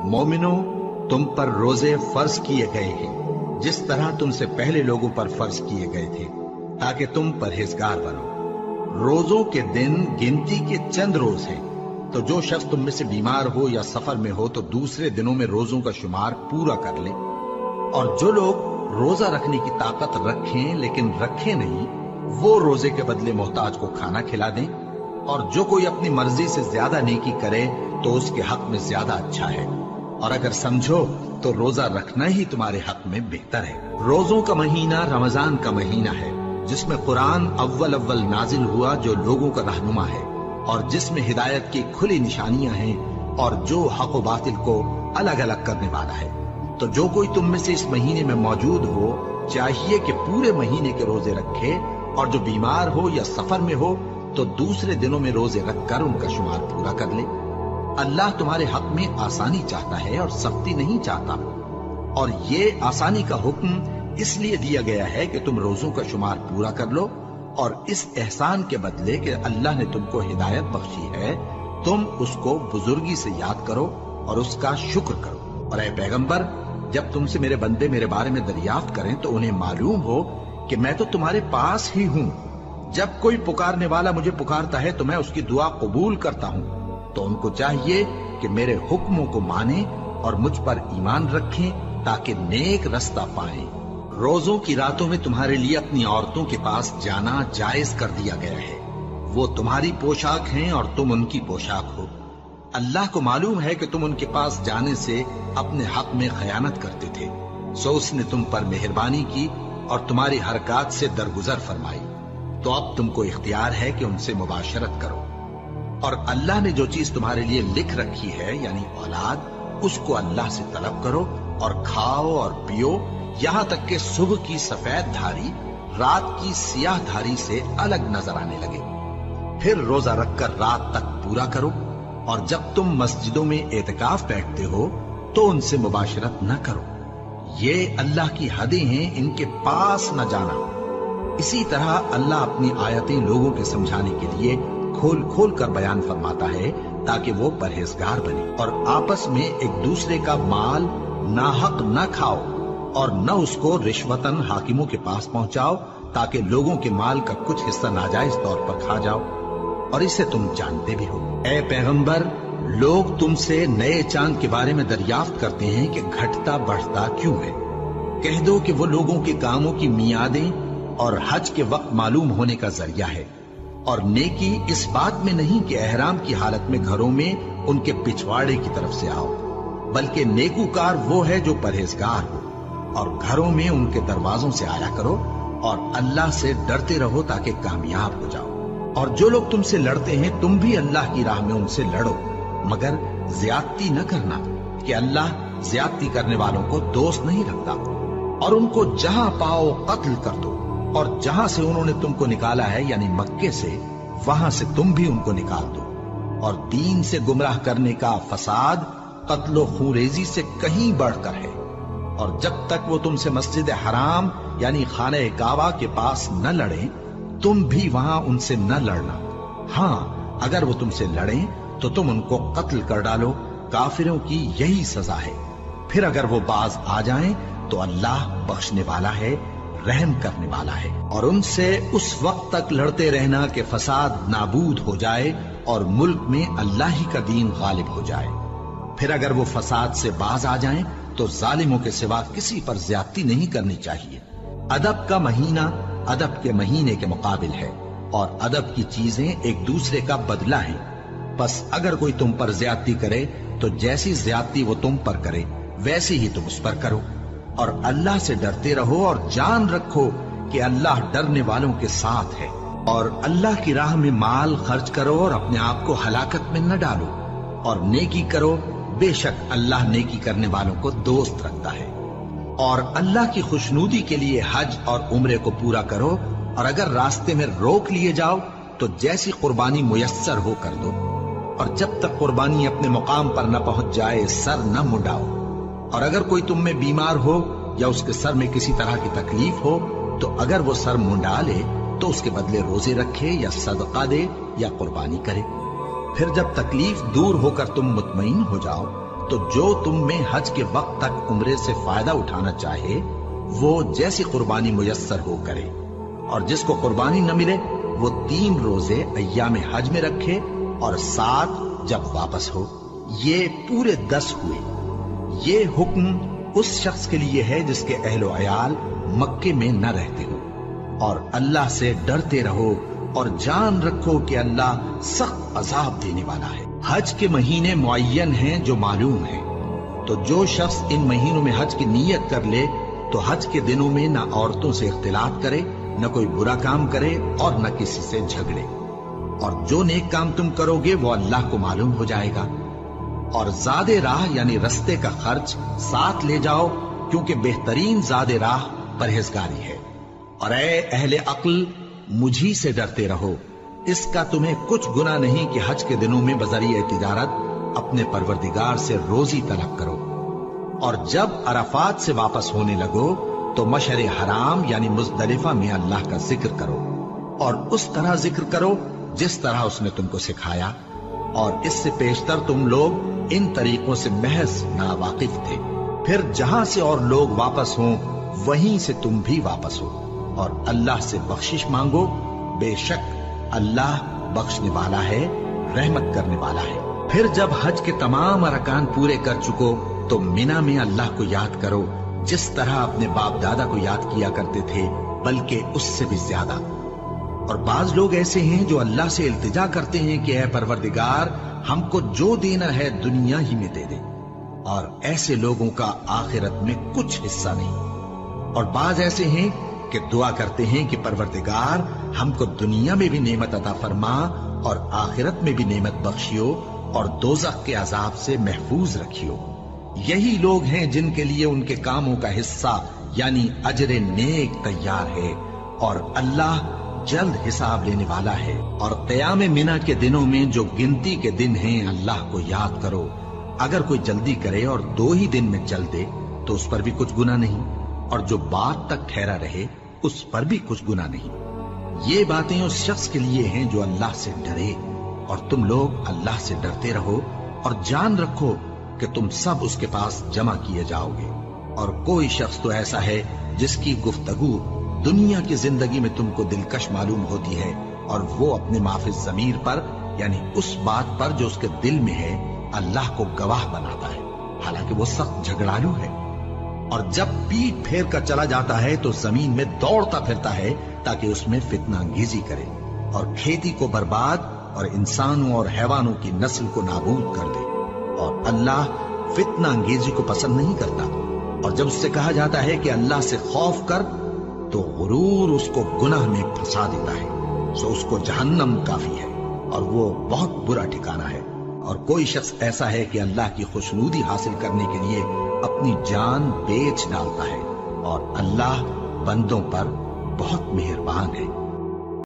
मोमिनो, तुम पर रोजे फर्ज किए गए हैं जिस तरह तुमसे पहले लोगों पर फर्ज किए गए थे, ताकि तुम परहेजगार बनो। रोजों के दिन गिनती के चंद रोज हैं, तो जो शख्स तुम में से बीमार हो या सफर में हो तो दूसरे दिनों में रोजों का शुमार पूरा कर ले। और जो लोग रोजा रखने की ताकत रखें लेकिन रखें नहीं, वो रोजे के बदले मोहताज को खाना खिला दें। और जो कोई अपनी मर्जी से ज्यादा नेकी करे तो उसके हक में ज्यादा अच्छा है। और अगर समझो तो रोजा रखना ही तुम्हारे हक में बेहतर है। रोजों का महीना रमजान का महीना है, जिसमें कुरान अव्वल नाजिल हुआ, जो लोगों का रहनुमा है और जिसमें हिदायत की खुली निशानियां हैं, और जो हक व बातिल को अलग अलग करने वाला है। तो जो कोई तुम में से इस महीने में मौजूद हो, चाहिए कि पूरे महीने के रोजे रखे, और जो बीमार हो या सफर में हो तो दूसरे दिनों में रोजे रखकर उनका शुमार पूरा कर ले। अल्लाह तुम्हारे हक में आसानी चाहता है और सख्ती नहीं चाहता। और ये आसानी का हुक्म इसलिए दिया गया है कि तुम रोजों का शुमार पूरा कर लो, और इस एहसान के बदले कि अल्लाह ने तुमको हिदायत बख्शी है, तुम उसको बुजुर्गी से याद करो और उसका शुक्र करो। और ऐ पैगंबर, जब तुमसे मेरे बंदे मेरे बारे में दरियाफ्त करें तो उन्हें मालूम हो कि मैं तो तुम्हारे पास ही हूं। जब कोई पुकारने वाला मुझे पुकारता है तो मैं उसकी दुआ कबूल करता हूं। तो उनको चाहिए कि मेरे हुक्मों को माने और मुझ पर ईमान रखें, ताकि नेक रास्ता पाएं। रोजों की रातों में तुम्हारे लिए अपनी औरतों के पास जाना जायज कर दिया गया है। वो तुम्हारी पोशाक हैं और तुम उनकी पोशाक हो। अल्लाह को मालूम है कि तुम उनके पास जाने से अपने हक में खयानत करते थे, सो उसने तुम पर मेहरबानी की और तुम्हारी हरकत से दरगुजर फरमाई। तो अब तुमको इख्तियार है कि उनसे मुबाशरत करो। और अल्लाह ने जो चीज तुम्हारे लिए लिख रखी है, यानी औलाद, उसको अल्लाह से तलब करो और खाओ और पियो, यहां तक कि सुबह की सफेद धारी रात की सियाह धारी से अलग नजर आने लगे। फिर रोजा रखकर रात तक पूरा करो। और जब तुम मस्जिदों में एतकाफ बैठते हो तो उनसे मुबाशरत न करो। ये अल्लाह की हदें हैं, इनके पास न जाना। इसी तरह अल्लाह अपनी आयतें लोगों के समझाने के लिए खोल खोल कर बयान फरमाता है, ताकि वो परहेजगार बने। और आपस में एक दूसरे का माल नाहक न खाओ, और न उसको रिश्वतन हाकिमों के पास पहुंचाओ, ताकि लोगों के माल का कुछ हिस्सा नाजायज तौर पर खा जाओ, और इसे तुम जानते भी हो। ऐ पैगंबर, लोग तुमसे नए चांद के बारे में दरियाफ्त करते हैं कि घटता बढ़ता क्यों है। कह दो कि वो लोगों के कामों की मियादें और हज के वक्त मालूम होने का जरिया है। और नेकी इस बात में नहीं कि एहराम की हालत में घरों में उनके पिछवाड़े की तरफ से आओ, बल्कि नेकूकार वो है जो परहेजगार हो। और घरों में उनके दरवाजों से आया करो और अल्लाह से डरते रहो, ताकि कामयाब हो जाओ। और जो लोग तुमसे लड़ते हैं, तुम भी अल्लाह की राह में उनसे लड़ो, मगर ज्यादती न करना, कि अल्लाह ज्यादती करने वालों को दोस्त नहीं रखता। और उनको जहां पाओ कत्ल कर दो, और जहां से उन्होंने तुमको निकाला है, यानी मक्के से, वहां से तुम भी उनको निकाल दो। और दीन से गुमराह करने का फसाद कत्लो खूरेजी से कहीं बढ़कर है। और जब तक वो तुमसे मस्जिद हराम यानी खाने काबा के पास न लड़े, तुम भी वहां उनसे न लड़ना। हाँ, अगर वो तुमसे लड़े तो तुम उनको कत्ल कर डालो। काफिरों की यही सजा है। फिर अगर वो बाज आ जाएं तो अल्लाह बख्शने वाला है, रहम करने वाला है। और उनसे उस वक्त तक लड़ते रहना कि फसाद नाबूद हो जाए और मुल्क में अल्लाह ही का दीन गालिब हो जाए। फिर अगर वो फसाद से बाज आ जाएं तो जालिमों के सिवा किसी पर ज्यादती नहीं करनी चाहिए। अदब का महीना अदब के महीने के मुकाबिल है, और अदब की चीजें एक दूसरे का बदला है। बस अगर कोई तुम पर ज्यादती करे तो जैसी ज्यादती वो तुम पर करे, वैसे ही तुम उस पर करो। और अल्लाह से डरते रहो, और जान रखो कि अल्लाह डरने वालों के साथ है। और अल्लाह की राह में माल खर्च करो और अपने आप को हलाकत में न डालो, और नेकी करो, बेशक अल्लाह नेकी करने वालों को दोस्त रखता है। और अल्लाह की खुशनूदी के लिए हज और उम्रे को पूरा करो, और अगर रास्ते में रोक लिए जाओ तो जैसी कुर्बानी मुयस्सर हो कर दो। और जब तक कुर्बानी अपने मुकाम पर न पहुंच जाए, सर न मुंडाओ। और अगर कोई तुम में बीमार हो या उसके सर में किसी तरह की तकलीफ हो, तो अगर वो सर मुंडा ले तो उसके बदले रोजे रखे या सदका दे या कुर्बानी करे। फिर जब तकलीफ दूर होकर तुम मुतमईन हो जाओ تو جو تم میں حج کے وقت تک عمرے سے فائدہ اٹھانا چاہے وہ جیسی قربانی میسر ہو کرے، اور جس کو قربانی نہ ملے وہ 3 روزے ایام حج میں رکھے اور 7 جب واپس ہو، یہ پورے 10 ہوئے۔ یہ حکم اس شخص کے لیے ہے جس کے اہل و عیال مکے میں نہ رہتے ہو، اور اللہ سے ڈرتے رہو اور جان رکھو کہ اللہ سخت عذاب دینے والا ہے۔ حج کے مہینے معین ہیں جو معلوم ہیں، تو جو شخص ان مہینوں میں حج کی نیت کر لے تو حج کے دنوں میں نہ عورتوں سے اختلاط کرے، نہ کوئی برا کام کرے اور نہ کسی سے جھگڑے، اور جو نیک کام تم کرو گے وہ اللہ کو معلوم ہو جائے گا۔ اور زاد راہ یعنی رستے کا خرچ ساتھ لے جاؤ، کیونکہ بہترین زاد راہ پرہیزگاری ہے۔ اور اے اہل عقل، مجھی سے ڈرتے رہو، اس کا تمہیں کچھ گناہ نہیں کہ حج کے دنوں میں بذریعہ تجارت اپنے پروردگار سے روزی طلب کرو۔ اور جب عرفات سے واپس ہونے لگو تو مشعر حرام یعنی مزدلفہ میں اللہ کا ذکر کرو، اور اس طرح ذکر کرو جس طرح اس نے تم کو سکھایا، اور اس سے پیشتر تم لوگ ان طریقوں سے محض ناواقف تھے۔ پھر جہاں سے اور لوگ واپس ہوں وہیں سے تم بھی واپس ہو، اور اللہ سے بخشش مانگو، بے شک اللہ بخشنے والا ہے، رحمت کرنے والا ہے۔ پھر جب حج کے تمام ارکان پورے کر چکو تو مینا میں اللہ کو یاد کرو جس طرح اپنے باپ دادا کو یاد کیا کرتے تھے، بلکہ اس سے بھی زیادہ۔ اور بعض لوگ ایسے ہیں جو اللہ سے التجا کرتے ہیں کہ اے پروردگار، ہم کو جو دینا ہے دنیا ہی میں دے دے، اور ایسے لوگوں کا آخرت میں کچھ حصہ نہیں۔ اور بعض ایسے ہیں کہ دعا کرتے ہیں کہ پروردگار ہم کو دنیا میں بھی نعمت عطا فرما اور آخرت میں بھی نعمت بخشیو اور دوزخ کے عذاب سے محفوظ رکھیو۔ یہی لوگ ہیں جن کے لیے ان کے کاموں کا حصہ یعنی اجر نیک تیار ہے، اور اللہ جلد حساب لینے والا ہے۔ اور قیام منا کے دنوں میں جو گنتی کے دن ہیں اللہ کو یاد کرو، اگر کوئی جلدی کرے اور 2 ہی دن میں چل دے تو اس پر بھی کچھ گناہ نہیں، اور جو بات تک ٹھہرا رہے اس پر بھی کچھ گناہ نہیں۔ یہ باتیں اس شخص کے لیے ہیں جو اللہ سے ڈرے، اور تم لوگ اللہ سے ڈرتے رہو اور جان رکھو کہ تم سب اس کے پاس جمع کیے جاؤ گے۔ اور کوئی شخص تو ایسا ہے جس کی گفتگو دنیا کی زندگی میں تم کو دلکش معلوم ہوتی ہے، اور وہ اپنے معافی ضمیر پر یعنی اس بات پر جو اس کے دل میں ہے اللہ کو گواہ بناتا ہے، حالانکہ وہ سخت جھگڑالو ہے۔ اور جب پیٹ پھیر کر چلا جاتا ہے تو زمین میں دوڑتا پھرتا ہے تاکہ اس میں فتنہ انگیزی کرے اور کھیتی کو برباد اور انسانوں اور حیوانوں کی نسل کو نابود کر دے، اور اللہ فتنہ انگیزی کو پسند نہیں کرتا۔ اور جب اس سے کہا جاتا ہے کہ اللہ سے خوف کر تو غرور اس کو گناہ میں پھنسا دیتا ہے، سو اس کو جہنم کافی ہے اور وہ بہت برا ٹھکانہ ہے۔ اور کوئی شخص ایسا ہے کہ اللہ کی خوشنودی حاصل کرنے کے لیے اپنی جان بیچ ڈالتا ہے، اور اللہ بندوں پر بہت مہربان ہے۔